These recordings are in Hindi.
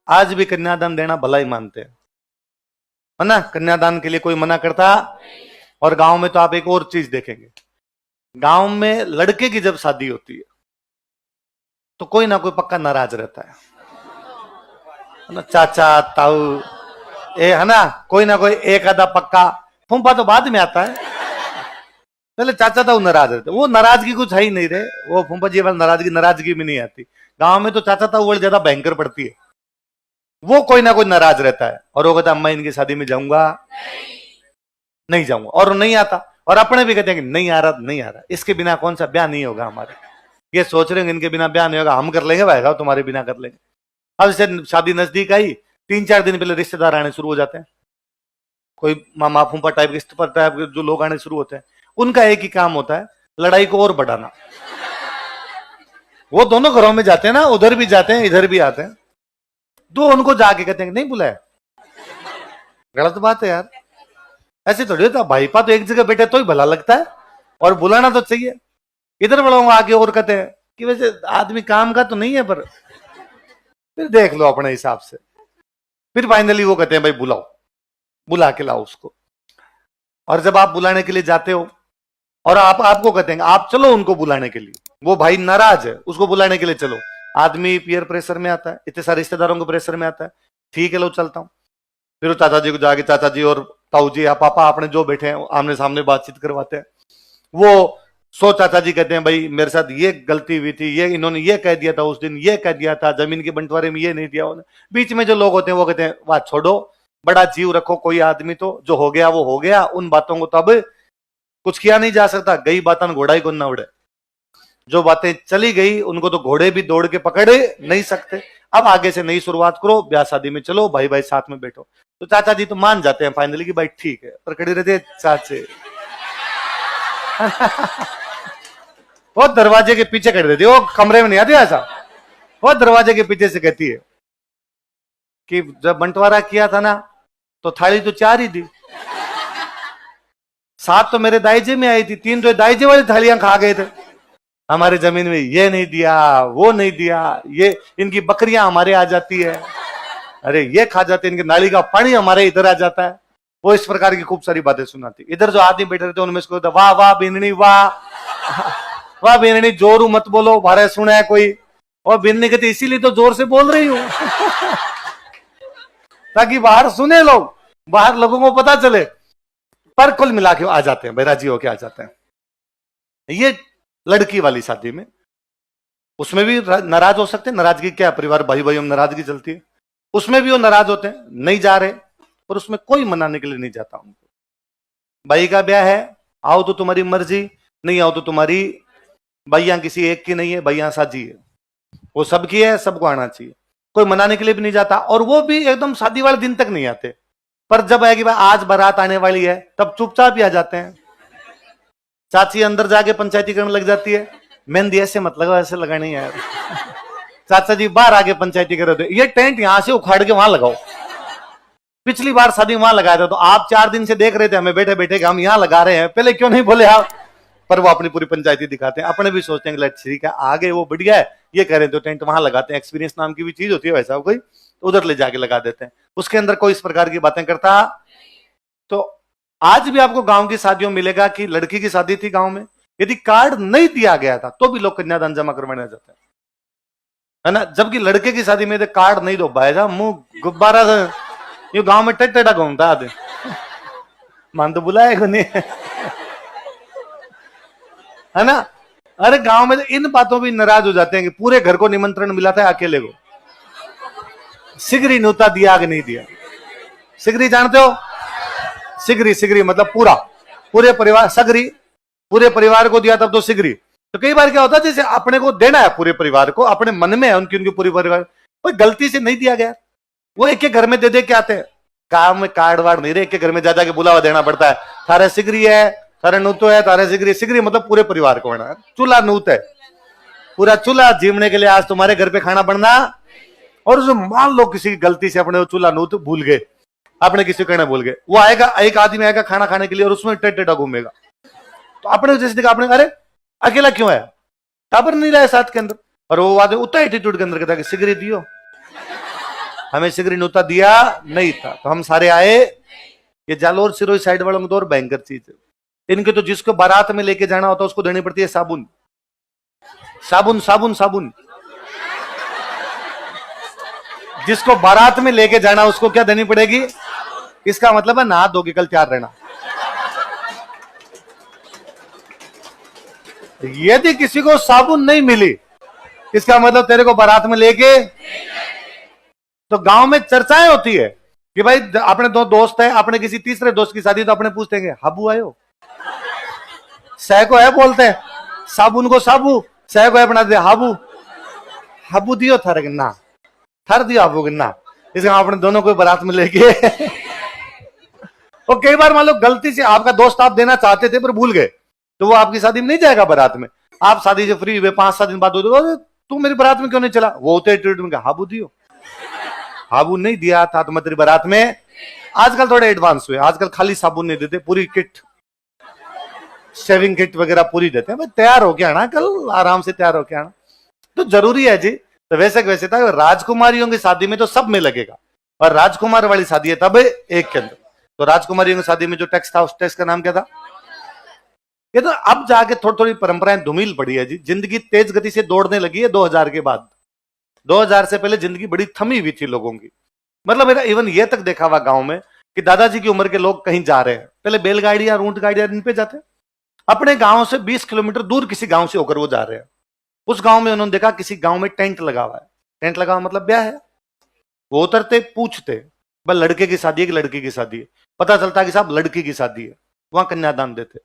आज भी कन्यादान देना भला ही मानते हैं, है ना। कन्यादान के लिए कोई मना करता। और गांव में तो आप एक और चीज देखेंगे, गांव में लड़के की जब शादी होती है तो कोई ना कोई पक्का नाराज रहता है ना, चाचा ताऊ है ना, कोई ना कोई एक आधा पक्का। फूफा तो बाद में आता है, पहले चाचा ताऊ नाराज रहते। वो नाराजगी कुछ है ही नहीं रहे, वो फूफा जी वाली नाराजगी में नहीं आती। गांव में तो चाचा ताऊ वाली ज्यादा भयंकर पड़ती है, वो कोई ना कोई नाराज रहता है और वो कहता अम्मा इनकी शादी में जाऊंगा नहीं जाऊंगा, और नहीं आता। और अपने भी कहते हैं कि नहीं आ रहा नहीं आ रहा, इसके बिना कौन सा ब्याह नहीं होगा हमारे। ये सोच रहे हैं इनके बिना ब्याह नहीं होगा, हम कर लेंगे भाई साहब, तुम्हारे बिना कर लेंगे। अब जैसे शादी नजदीक आई, 3-4 दिन पहले रिश्तेदार आने शुरू हो जाते हैं, कोई मामा फूफा टाइप के जो लोग आने शुरू होते हैं। उनका एक ही काम होता है, लड़ाई को और बढ़ाना। वो दोनों घरों में जाते हैं ना, उधर भी जाते हैं इधर भी आते हैं, तो उनको जाके कहते हैं नहीं बुलाया। गलत बात है यार, ऐसे थोड़ी होता। भाईपा तो एक जगह बैठे तो ही भला लगता है, और बुलाना तो चाहिए। इधर वालों आगे और कहते हैं कि वैसे आदमी काम का तो नहीं है, पर फिर देख लो अपने हिसाब से। फिर फाइनली वो कहते हैं भाई बुलाओ, बुला के लाओ उसको। और जब आप बुलाने के लिए जाते हो और आपको कहते हैं आप चलो उनको बुलाने के लिए, वो भाई नाराज है, उसको बुलाने के लिए चलो। आदमी पीयर प्रेशर में आता है, इतने सारे रिश्तेदारों के प्रेशर में आता है, ठीक है लो चलता हूं। फिर वो चाचा जी को जाके चाचा जी और ताऊ जी या पापा अपने जो बैठे हैं आमने सामने बातचीत करवाते हैं। वो चाचा जी कहते हैं भाई मेरे साथ ये गलती हुई थी, ये इन्होंने ये कह दिया था उस दिन, ये कह दिया था, जमीन के बंटवारे में ये नहीं दिया उन्होंने। बीच में जो लोग होते हैं वो कहते हैं वाह छोड़ो, बड़ा जीव रखो, कोई आदमी तो जो हो गया वो हो गया, उन बातों को तो अब कुछ किया नहीं जा सकता। गई बातन घोड़ा ही को न उड़े, जो बातें चली गई उनको तो घोड़े भी दौड़ के पकड़े नहीं सकते। अब आगे से नई शुरुआत करो, ब्याह शादी में चलो, भाई भाई साथ में बैठो। तो चाचा जी तो मान जाते हैं फाइनली कि भाई ठीक है, पर खड़े रहते चाचे। वो दरवाजे के पीछे खड़े रहती है, वो कमरे में नहीं आती ऐसा। वो दरवाजे के पीछे से कहती है कि जब बंटवारा किया था ना तो थाली तो 4 ही थी, 7 तो मेरे दाइजे में आई थी, 3 तो दाइजे वाली थालियां खा गए थे। हमारे जमीन में ये नहीं दिया, वो नहीं दिया, ये इनकी बकरियां हमारे आ जाती है, अरे ये खा जाते, इनके नाली का पानी हमारे इधर आ जाता है। वो इस प्रकार की खूब सारी बातें सुनाती। इधर जो आदमी बैठे रहते उनमें से वाह वाह बिननी वाह, वाह बिननी जोरू मत बोलो, भारे सुना है कोई। और बिननी कहती इसीलिए तो जोर से बोल रही हूं ताकि बाहर सुने लोग, बाहर लोगों को पता चले। पर कुल मिला के आ जाते हैं, राजी होके आ जाते हैं। ये लड़की वाली शादी में, उसमें भी नाराज हो सकते हैं। नाराजगी क्या, परिवार भाई भाई में नाराजगी चलती है, उसमें भी वो नाराज होते हैं, नहीं जा रहे, पर उसमें कोई मनाने के लिए नहीं जाता उनको। भाई का ब्याह है, आओ तो तुम्हारी मर्जी, नहीं आओ तो तुम्हारी। भैया किसी एक की नहीं है, भैया साझी है, वो सबकी है, सबको आना चाहिए। कोई मनाने के लिए भी नहीं जाता, और वो भी एकदम शादी वाले दिन तक नहीं आते। पर जब है कि भाई आज बारात आने वाली है, तब चुपचाप ही आ जाते हैं। चाची अंदर जाके पंचायती करने लग जाती है, मेहंदी ऐसे मत लगाओ, ऐसे लगानी है यार। चाचा जी बाहर आके पंचायती कर रहे थे, ये टेंट यहां से उखाड़ के वहां लगाओ। पिछली बार शादी वहां लगाया था तो आप 4 दिन से देख रहे थे हमें बैठे बैठे कि हम यहां लगा रहे हैं, पहले क्यों नहीं बोले आप। पर वो अपनी पूरी पंचायती दिखाते हैं, अपने भी सोचते हैं ठीक है आगे वो बढ़िया है, ये कह रहे थे टेंट वहां लगाते हैं। एक्सपीरियंस नाम की भी चीज होती है वैसा, कोई उधर ले जाके लगा देते हैं, उसके अंदर कोई इस प्रकार की बातें करता। तो आज भी आपको गांव की शादियों में मिलेगा कि लड़की की शादी थी गांव में, यदि कार्ड नहीं दिया गया था तो भी लोग कन्यादान जमा करवाने जाते हैं, है ना। जबकि लड़के की शादी में कार्ड नहीं दो भाई साहब, मुंह गुब्बारा से ये गांव में टेढ़ा घूमता आदमी, मान तो बुलाए को नहीं, है ना। अरे गांव में तो इन बातों भी नाराज हो जाते हैं कि पूरे घर को निमंत्रण मिला था, अकेले को सिगरी नूता दिया कि नहीं दिया। सिगरी जानते हो, सिगरी सिगरी मतलब पूरे परिवार, सगरी पूरे परिवार को दिया तब तो सिगरी। तो कई बार क्या होता है, जैसे अपने को देना है पूरे परिवार को, अपने मन में है उनकी पूरी परिवार, कोई गलती से नहीं दिया गया, वो एक एक घर में दे के आते हैं। काम में कार्ड वार्ड नहीं रहे, एक एक घर में जा के बुलावा देना पड़ता है, थारे सिगरी है, थारे नूतो है, थारे सिगरी। सिगरी मतलब पूरे परिवार को है, चूल्हा नूत है, पूरा चूल्हा जीवने के लिए आज तुम्हारे घर पे खाना बनना। और जो मान लो किसी की गलती से अपने चूल्हा नूत भूल गए, अपने किसी कहना भूल गए, वो आएगा, एक आदमी आएगा खाना खाने के लिए और उसमें टेढ़ा घूमेगा। तो अपने जैसे देखा आपने, अरे अकेला क्यों आया, टाबर नहीं रहा साथ के अंदर, और वो आदमी उतना एटीट्यूड के अंदर कहता है कि सिगरी दियो, हमें सिगरी नोता दिया नहीं था, तो हम सारे आए। ये जालोर सिरोही साइड वालों में तो और भयंकर चीज है, इनके तो जिसको बारात में लेके जाना होता है उसको देनी पड़ती है साबुन, साबुन साबुन साबुन। जिसको बारात में लेके जाना उसको क्या देनी पड़ेगी? इसका मतलब है नहा धो के कल तैयार रहना। यदि किसी को साबुन नहीं मिली, इसका मतलब तेरे को बारात में लेके, तो गांव में चर्चाएं होती है कि भाई अपने दो दोस्त है, अपने किसी तीसरे दोस्त की शादी, तो अपने पूछते हैं हाबू आयो, सह को है बोलते हैं, साबुन को साबू, सह को है बना दे हाबू, हाबू दियो थर ना, थर दियो हाबू ना। इसलिए अपने दोनों को बारात में लेके और कई बार मान लो गलती से आपका दोस्त आप देना चाहते थे पर भूल गए, तो वो आपकी शादी में नहीं जाएगा बारात में। आप शादी से फ्री हुए 5-7 दिन बाद तू मेरी बारात में क्यों नहीं चला? वो होते ट्रीटमेंट हाबू दियो, हाबू नहीं दिया था तो मैं तेरी बारात में। आजकल थोड़े एडवांस हुए, आजकल खाली साबुन नहीं देते, पूरी किट, शेविंग किट वगैरह पूरी देते हैं। भाई तैयार होके आना, कल आराम से तैयार होके आना तो जरूरी है जी। तो वैसे था राजकुमारियों की शादी में तो सब में लगेगा, और राजकुमार वाली शादी है तब एक के अंदर। तो राजकुमारियों की शादी में जो टैक्स था उस टैक्स का नाम क्या था? ये तो अब जाके थोड़ी थोड़ी परंपराएं धूमिल पड़ी है जी। जिंदगी तेज गति से दौड़ने लगी है 2000 के बाद। 2000 से पहले जिंदगी बड़ी थमी हुई थी लोगों की। मतलब मेरा इवन ये तक देखा हुआ गांव में कि दादाजी की उम्र के लोग कहीं जा रहे हैं, पहले बैलगाड़ियां ऊंट गाड़ियां इन पे जाते, अपने गांव से 20 किलोमीटर दूर किसी गांव से होकर वो जा रहे हैं। उस गांव में उन्होंने देखा किसी गांव में टेंट लगा हुआ है। टेंट लगा हुआ मतलब ब्याह है। वो उतरते, पूछते भाई लड़के की शादी है कि लड़की की शादी है? पता चलता कि साहब लड़की की शादी है। वहां कन्यादान देते।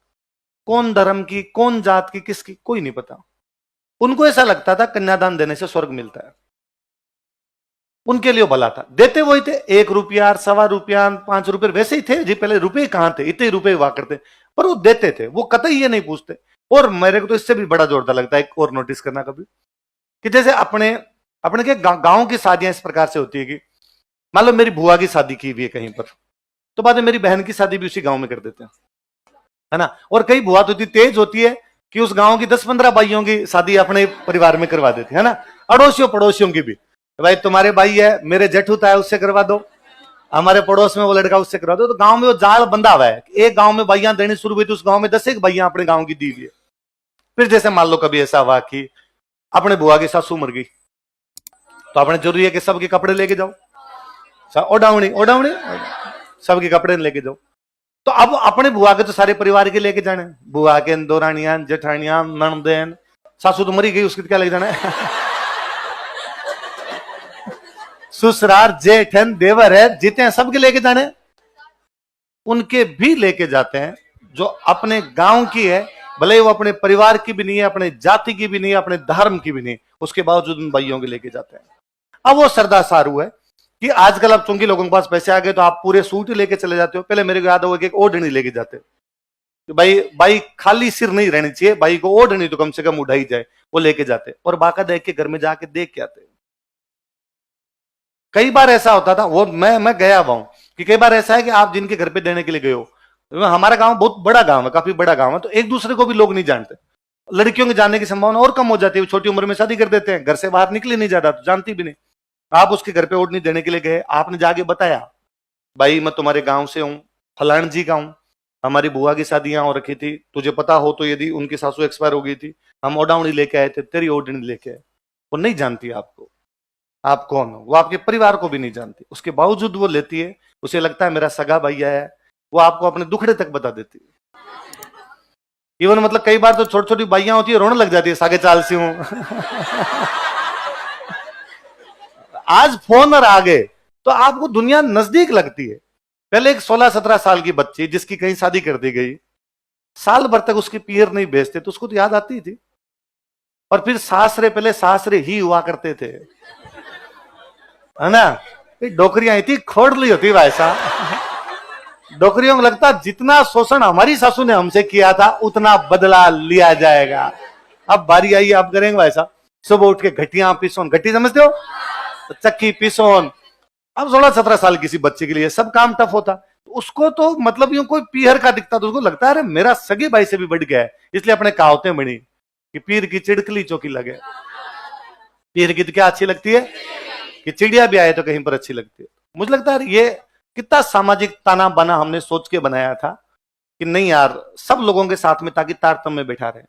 कौन धर्म की, कौन जात की, किसकी, कोई नहीं पता। उनको ऐसा लगता था कन्यादान देने से स्वर्ग मिलता है, उनके लिए भला था। देते वही थे, 1 रुपया, 1.25 रुपया, 5 रुपये वैसे ही थे जी। पहले रुपए कहां थे, इतने रुपए हुआ करते, पर वो देते थे, वो कतई ये नहीं पूछते। और मेरे को तो इससे भी बड़ा जोरदार लगता है, एक और नोटिस करना कभी, कि जैसे अपने अपने के गांव की शादियां इस प्रकार से होती है कि मान लो मेरी बुआ की शादी की हुई है कहीं पर, तो बाद में मेरी बहन की शादी भी उसी गांव में कर देते हैं, है ना। और कई बुआ तो इतनी तेज होती है कि उस गांव की 10-15 भाइयों की शादी अपने परिवार में करवा देते है ना, अड़ोसियों पड़ोसियों की भी। तो भाई तुम्हारे भाई है, मेरे जेठूता है, उससे करवा दो, हमारे पड़ोस में वो लड़का, उससे करवा दो। तो गांव में वो जाल बंधा हुआ है, एक गांव में भाइयां देनी शुरू हुई तो उस गांव में 10 एक भाइयां अपने गांव की दी हुई है। फिर जैसे मान लो कभी ऐसा हुआ कि अपने बुआ की सासू मर गई, तो अपने जरूरी है कि सबके कपड़े लेके जाओ, ओढ़ावनी ओढ़ावनी सबके कपड़े लेके जाओ। तो अब अपने बुआ के तो सारे परिवार के लेके जाने, बुआ के दौरानियां, जेठानियां, ननदेन, सासू तो मरी गई, उसके क्या लेके जाना है ससुराल, जेठन, देवर है, जितने हैं सबके लेके जाने। उनके भी लेके जाते हैं जो अपने गांव की है, भले वो अपने परिवार की भी नहीं है, अपने जाति की भी नहीं है, अपने धर्म की भी नहीं, उसके बावजूद उन भाइयों के लेके जाते हैं। अब वो सरदा सारू है कि आजकल अब चूंकि लोगों के पास पैसे आ गए तो आप पूरे सूट ही लेके चले जाते हो। पहले मेरे को याद होगा कि एक ओढ़नी लेके जाते, तो भाई खाली सिर नहीं रहनी चाहिए, भाई को ओढ़नी तो कम से कम उठाई जाए, वो लेके जाते और बाका देख के घर में जाके देख के आते। कई बार ऐसा होता था, वो मैं गया हुआ हूं कि कई बार ऐसा है कि आप जिनके घर पे देने के लिए गए हो, हमारा गांव बहुत बड़ा गांव है, काफी बड़ा गांव है, तो एक दूसरे को भी लोग नहीं जानते। लड़कियों के जानने की संभावना और कम हो जाती है, छोटी उम्र में शादी कर देते हैं, घर से बाहर निकले नहीं जाता तो जानती भी नहीं। आप उसके घर पे ओढ़नी देने के लिए गए, आपने जाके बताया भाई मैं तुम्हारे गांव से हूँ, फलान जी का हूँ, हमारी बुआ की शादी यहाँ हो रखी थी, तुझे पता हो तो यदि उनकी सासू एक्सपायर हो गई थी, हम ओढ़ावनी लेके आए थे, तेरी ओढ़नी लेके आए। वो नहीं जानती आपको, आप कौन हो, वो आपके परिवार को भी नहीं जानती, उसके बावजूद वो लेती है, उसे लगता है मेरा सगा भैया है, वो आपको अपने दुखड़े तक बता देती है। इवन मतलब कई बार तो छोटी छोटी बाइयां होती है, रोने लग जाती है, सागे चाल सी हूं आज फोन और आ गए तो आपको दुनिया नजदीक लगती है। पहले एक 16-17 साल की बच्ची जिसकी कहीं शादी कर दी गई, साल भर तक उसकी पीर नहीं बेचते तो उसको तो याद आती थी। और फिर सासरे, पहले सासरे ही हुआ करते थे, है ना। डोकरियां इतनी खोड़ली होती भाई साहब, डोकरियों को लगता जितना शोषण हमारी सासू ने हमसे किया था उतना बदला लिया जाएगा। अब बारी आई, आप करेंगे भाई साहब, सुबह उठ के घटिया पिसोन, घटी समझते हो, चक्की पिसोन। अब 16-17 साल किसी बच्चे के लिए सब काम टफ होता, उसको तो मतलब यूं कोई पीहर का दिखता तो उसको लगता है अरे मेरा सगे भाई से भी बढ़ गया है। इसलिए अपने कहावतें बनी कि पीर की चिड़कली चौकी लगे। पीर की तो क्या अच्छी लगती है कि चिड़िया भी आए तो कहीं पर अच्छी लगती है। मुझे लगता है ये कितना सामाजिक ताना बाना हमने सोच के बनाया था कि नहीं यार, सब लोगों के साथ में ताकि तारतम्य में बैठा रहे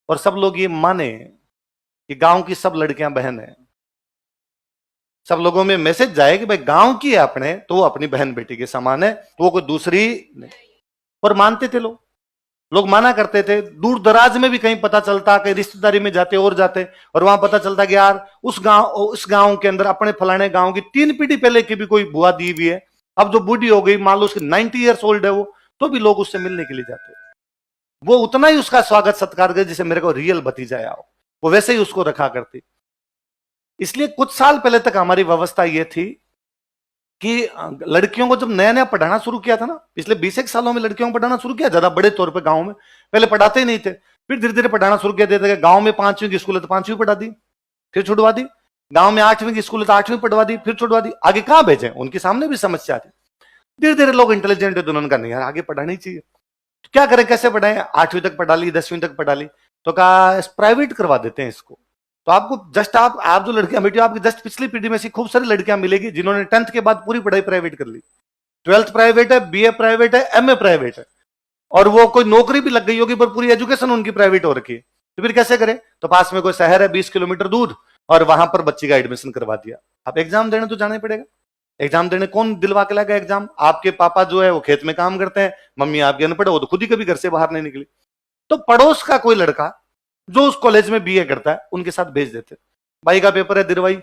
और सब लोग ये माने कि गांव की सब लड़कियां बहन है, सब लोगों में मैसेज जाए कि भाई गांव की है अपने तो वो अपनी बहन बेटी के समान है, तो वो कोई दूसरी नहीं। और मानते थे लोग माना करते थे। दूर दराज में भी कहीं पता चलता, कहीं रिश्तेदारी में जाते और जाते और वहां पता चलता कि यार उस गांव के अंदर अपने फलाने गांव की 3 पीढ़ी पहले की भी कोई बुआ दी हुई है, अब जो बूढ़ी हो गई, मान लो उसकी 90 ईयर्स ओल्ड है वो, तो भी लोग उससे मिलने के लिए जाते। वो उतना ही उसका स्वागत सत्कार करे जैसे मेरे को रियल भतीजा आया हो, वो वैसे ही उसको रखा करती। इसलिए कुछ साल पहले तक हमारी व्यवस्था ये थी कि लड़कियों को जब नया नया पढ़ाना शुरू किया था ना, पिछले 20 सालों में लड़कियों को पढ़ाना शुरू किया ज्यादा बड़े तौर पे गांव में, पहले पढ़ाते ही नहीं थे, फिर धीरे धीरे पढ़ाना शुरू किया देते। गांव में 5वीं की स्कूल है तो 5वीं पढ़ा दी, फिर छुड़वा दी। गांव में 8वीं की स्कूल है तो 8वीं पढ़वा दी, फिर छुड़वा दी। आगे कहां भेजे, उनके सामने भी समस्या थी। धीरे धीरे लोग इंटेलिजेंट है तो उन्होंने कहा नहीं यार आगे पढ़ानी चाहिए, तो क्या करें, कैसे पढ़ाएं। 8वीं तक पढ़ा ली, 10वीं तक पढ़ा ली, तो कहा प्राइवेट करवा देते हैं इसको। तो आपको जस्ट आप जो लड़कियां बेटी, आपकी जस्ट पिछली पीढ़ी में से खूब सारी लड़कियां मिलेगी जिन्होंने 10th के बाद पूरी पढ़ाई प्राइवेट कर ली, 12th प्राइवेट है, BA प्राइवेट है, MA प्राइवेट है, और वो कोई नौकरी भी लग गई होगी पर पूरी एजुकेशन उनकी प्राइवेट हो रखी है। तो फिर कैसे करें, तो पास में कोई शहर है 20 किलोमीटर दूर और वहां पर बच्ची का एडमिशन करवा दिया। अब एग्जाम देने तो जाना ही पड़ेगा। एग्जाम देने कौन दिलवा के लाएगा एग्जाम? आपके पापा जो है वो खेत में काम करते हैं, मम्मी आपके अनपढ़, वो तो खुद ही कभी घर से बाहर नहीं निकली। तो पड़ोस का कोई लड़का जो उस कॉलेज में BA करता है उनके साथ भेज देते। भाई का पेपर है दिरवाई,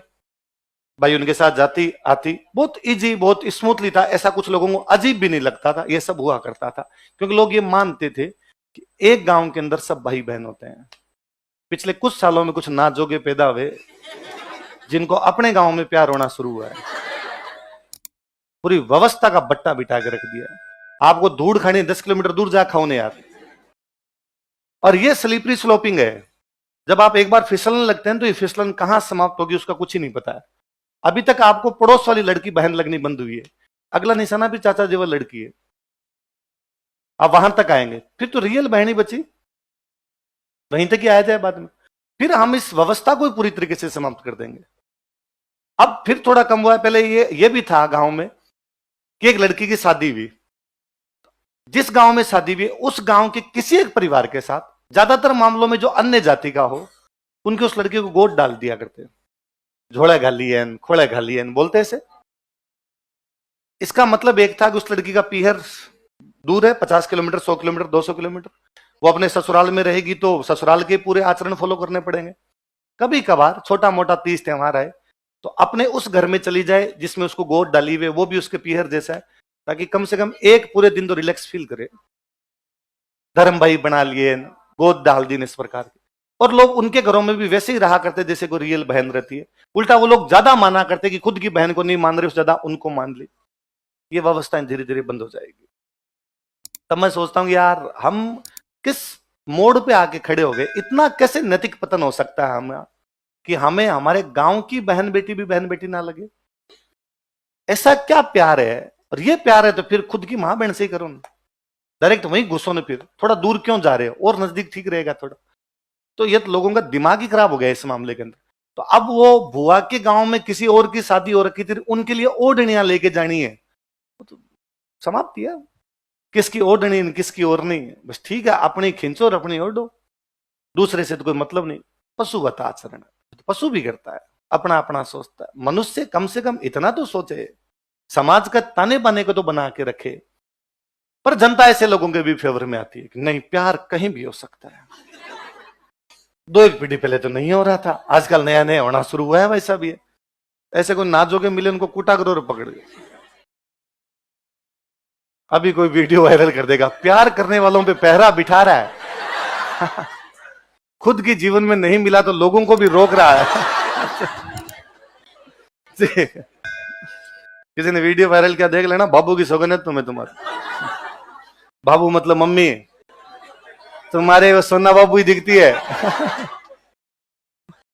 भाई उनके साथ जाती आती, बहुत इजी बहुत स्मूथली था, ऐसा कुछ लोगों को अजीब भी नहीं लगता था। ये सब हुआ करता था क्योंकि लोग ये मानते थे कि एक गांव के अंदर सब भाई बहन होते हैं। पिछले कुछ सालों में कुछ नाजोगे पैदा हुए जिनको अपने गांव में प्यार होना शुरू हुआ है, पूरी व्यवस्था का बट्टा बिठा के रख दिया। आपको धूड़ खानी 10 किलोमीटर दूर जा खाओ यार। और ये स्लिपरी स्लोपिंग है, जब आप एक बार फिसलने लगते हैं तो ये फिसलन कहां समाप्त होगी उसका कुछ ही नहीं पता है। अभी तक आपको पड़ोस वाली लड़की बहन लगनी बंद हुई है, अगला निशाना भी चाचा जी वो लड़की है, आप वहां तक आएंगे फिर तो रियल बहनी बची, वहीं तक ही आया जाए बाद में, फिर हम इस व्यवस्था को पूरी तरीके से समाप्त कर देंगे। अब फिर थोड़ा कम हुआ है, पहले ये भी था गांव में कि एक लड़की की शादी हुई, जिस गांव में शादी हुई उस गांव के किसी एक परिवार के साथ, ज्यादातर मामलों में जो अन्य जाति का हो, उनके उस लड़की को गोद डाल दिया करते, झोड़ा घालियन खोड़ा घालियन बोलते ऐसे। इसका मतलब एक था कि उस लड़की का पीहर दूर है, 50 किलोमीटर, 100 किलोमीटर, 200 किलोमीटर, वो अपने ससुराल में रहेगी तो ससुराल के पूरे आचरण फॉलो करने पड़ेंगे। कभी कभार छोटा मोटा तीज त्योहार आए तो अपने उस घर में चली जाए जिसमें उसको गोद डाली हुई, वो भी उसके पीहर जैसा है, ताकि कम से कम एक पूरे दिन तो रिलैक्स फील करे। धर्म भाई बना लिए, गोद डाल दी इस प्रकार की। और लोग उनके घरों में भी वैसे ही रहा करते जैसे कोई रियल बहन रहती है। उल्टा वो लोग ज्यादा माना करते कि खुद की बहन को नहीं मान रहे, ज्यादा उनको मान ली। ये व्यवस्था धीरे धीरे बंद हो जाएगी। तब मैं सोचता हूं यार हम किस मोड़ पे आके खड़े हो गए, इतना कैसे नैतिक पतन हो सकता है हम कि हमें हमारे गांव की बहन बेटी भी बहन बेटी ना लगे। ऐसा क्या प्यार है? और ये प्यार है तो फिर खुद की मां बहन से ही करो ना, डायरेक्ट वहीं घुसो ना, फिर थोड़ा दूर क्यों जा रहे हो, और नजदीक ठीक रहेगा थोड़ा। तो ये तो लोगों का दिमाग ही खराब हो गया इस मामले के अंदर। तो अब वो बुआ के गांव में किसी और की शादी हो रखी थी, उनके लिए ओढ़नियां लेके जानी है, तो समाप्त किया। किसकी ओढ़नी किसकी और नहीं, बस ठीक है अपनी खींचो और अपनी ओढ़ो, दूसरे से तो कोई मतलब नहीं। पशुवत आचरण, पशु भी करता है, अपना अपना सोचता है। मनुष्य कम से कम इतना तो सोचे, समाज का ताने बाने को तो बना के रखे। पर जनता ऐसे लोगों के भी फेवर में आती है कि नहीं प्यार कहीं भी हो सकता है। 2 पीढ़ी पहले तो नहीं हो रहा था, आजकल नया नया होना शुरू हुआ है, वैसा भी है। ऐसे कोई नाजोगे मिले उनको कूटा करो और पकड़ गए। अभी कोई वीडियो वायरल कर देगा, प्यार करने वालों पे पहरा बिठा रहा है खुद की जीवन में नहीं मिला तो लोगों को भी रोक रहा है किसी ने वीडियो वायरल किया देख लेना, बाबू की सौगंध है तुम्हें तुम्हारे। बाबू मतलब मम्मी, तुम्हारे वो सोना बाबू ही दिखती है